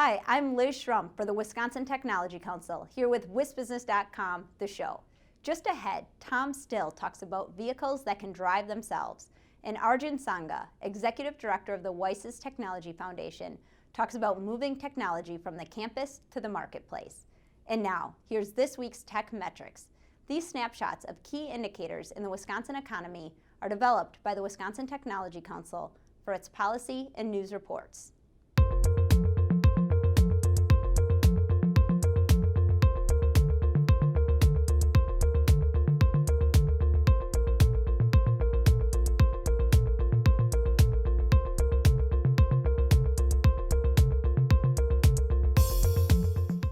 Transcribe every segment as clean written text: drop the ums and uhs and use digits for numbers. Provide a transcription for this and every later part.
Hi, I'm Liz Schrum for the Wisconsin Technology Council, here with WisBusiness.com, the show. Just ahead, Tom Still talks about vehicles that can drive themselves, and Arjun Sangha, Executive Director of the WISES Technology Foundation, talks about moving technology from the campus to the marketplace. And now, here's this week's Tech Metrics. These snapshots of key indicators in the Wisconsin economy are developed by the Wisconsin Technology Council for its policy and news reports.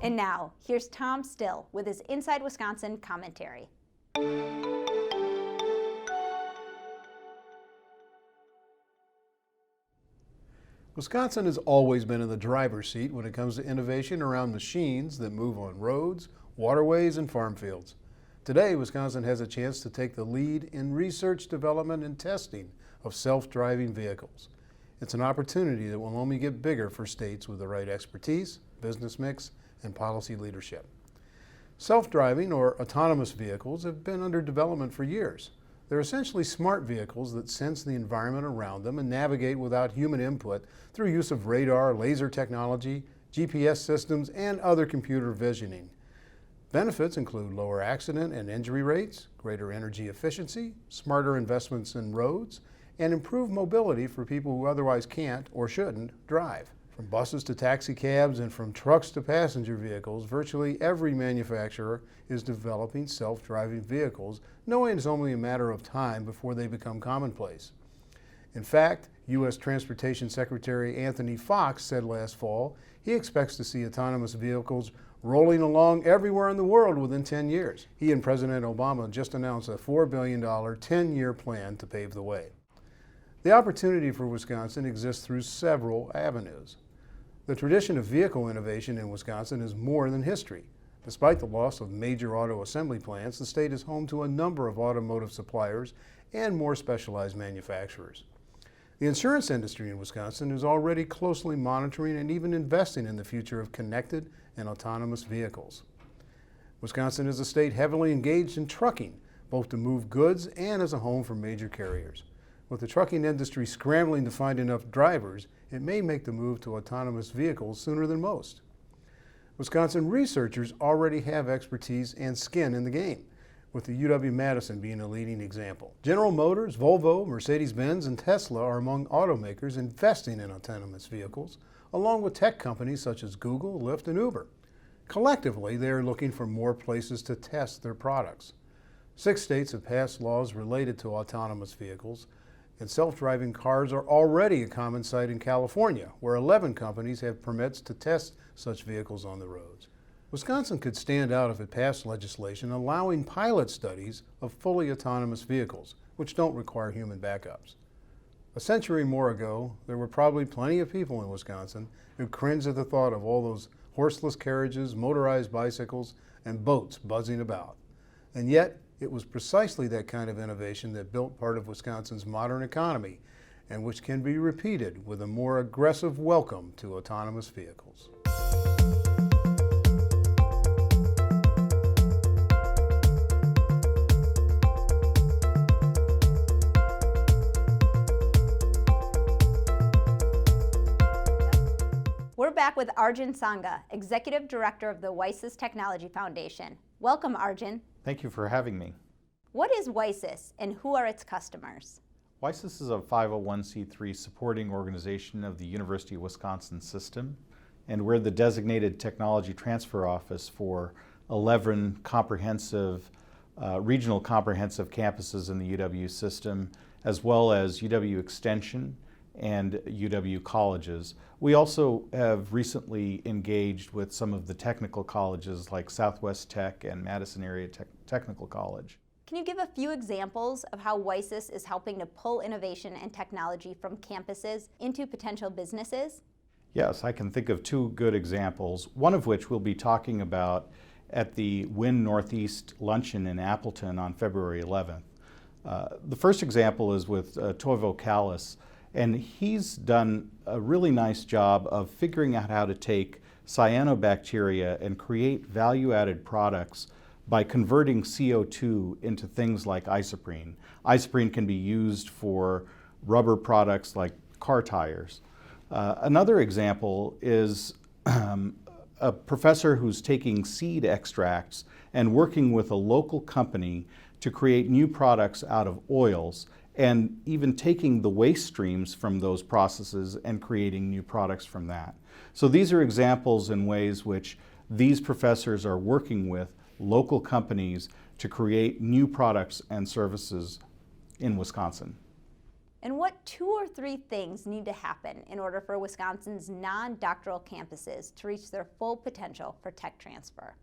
And now, here's Tom Still with his Inside Wisconsin commentary. Wisconsin has always been in the driver's seat when it comes to innovation around machines that move on roads, waterways, and farm fields. Today, Wisconsin has a chance to take the lead in research, development, and testing of self-driving vehicles. It's an opportunity that will only get bigger for states with the right expertise, business mix, and policy leadership. Self-driving or autonomous vehicles have been under development for years. They're essentially smart vehicles that sense the environment around them and navigate without human input through use of radar, laser technology, GPS systems, and other computer visioning. Benefits include lower accident and injury rates, greater energy efficiency, smarter investments in roads, and improved mobility for people who otherwise can't or shouldn't drive. From buses to taxi cabs and from trucks to passenger vehicles, virtually every manufacturer is developing self-driving vehicles, knowing it's only a matter of time before they become commonplace. In fact, U.S. Transportation Secretary Anthony Foxx said last fall he expects to see autonomous vehicles rolling along everywhere in the world within 10 years. He and President Obama just announced a $4 billion 10-year plan to pave the way. The opportunity for Wisconsin exists through several avenues. The tradition of vehicle innovation in Wisconsin is more than history. Despite the loss of major auto assembly plants, the state is home to a number of automotive suppliers and more specialized manufacturers. The insurance industry in Wisconsin is already closely monitoring and even investing in the future of connected and autonomous vehicles. Wisconsin is a state heavily engaged in trucking, both to move goods and as a home for major carriers. With the trucking industry scrambling to find enough drivers, it may make the move to autonomous vehicles sooner than most. Wisconsin researchers already have expertise and skin in the game, with the UW-Madison being a leading example. General Motors, Volvo, Mercedes-Benz, and Tesla are among automakers investing in autonomous vehicles, along with tech companies such as Google, Lyft, and Uber. Collectively, they are looking for more places to test their products. 6 states have passed laws related to autonomous vehicles, and self-driving cars are already a common sight in California, where 11 companies have permits to test such vehicles on the roads. Wisconsin could stand out if it passed legislation allowing pilot studies of fully autonomous vehicles, which don't require human backups. A century more ago, there were probably plenty of people in Wisconsin who cringed at the thought of all those horseless carriages, motorized bicycles, and boats buzzing about. And yet, it was precisely that kind of innovation that built part of Wisconsin's modern economy, and which can be repeated with a more aggressive welcome to autonomous vehicles. We're back with Arjun Sangha, Executive Director of the WISES Technology Foundation. Welcome, Arjun. Thank you for having me. What is WISES and who are its customers? WISES is a 501c3 supporting organization of the University of Wisconsin system, and we're the designated technology transfer office for 11 comprehensive, regional comprehensive campuses in the UW system, as well as UW Extension and UW colleges. We also have recently engaged with some of the technical colleges like Southwest Tech and Madison Area Technical College. Can you give a few examples of how WISES is helping to pull innovation and technology from campuses into potential businesses? Yes, I can think of 2 good examples, one of which we'll be talking about at the WIN Northeast Luncheon in Appleton on February 11th. The first example is with Toivo Callis, And he's done a really nice job of figuring out how to take cyanobacteria and create value-added products by converting CO2 into things like isoprene. Isoprene can be used for rubber products like car tires. Another example is a professor who's taking seed extracts and working with a local company to create new products out of oils, and even taking the waste streams from those processes and creating new products from that. So these are examples in ways which these professors are working with local companies to create new products and services in Wisconsin. And what 2 or 3 things need to happen in order for Wisconsin's non-doctoral campuses to reach their full potential for tech transfer?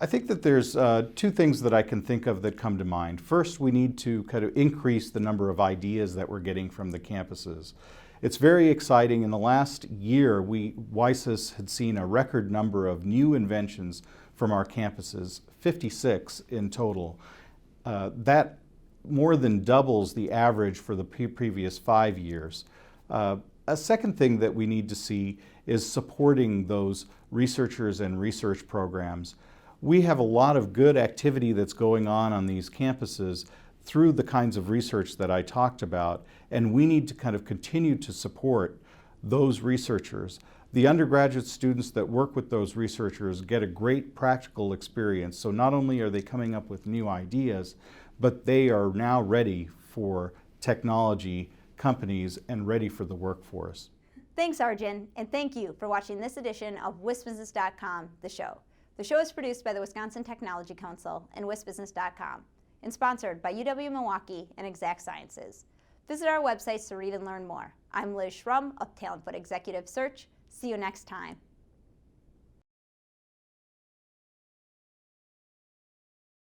I think that there's 2 things that I can think of that come to mind. First, we need to kind of increase the number of ideas that we're getting from the campuses. It's very exciting. In the last year, WISUS had seen a record number of new inventions from our campuses, 56 in total. That more than doubles the average for the previous 5 years. A second thing that we need to see is supporting those researchers and research programs. We have a lot of good activity that's going on these campuses through the kinds of research that I talked about, and we need to kind of continue to support those researchers. The undergraduate students that work with those researchers get a great practical experience, so not only are they coming up with new ideas, but they are now ready for technology companies and ready for the workforce. Thanks, Arjun, and thank you for watching this edition of WisBusiness.com, the show. The show is produced by the Wisconsin Technology Council and WisBusiness.com and sponsored by UW-Milwaukee and Exact Sciences. Visit our websites to read and learn more. I'm Liz Schrum of Talent Foot Executive Search. See you next time.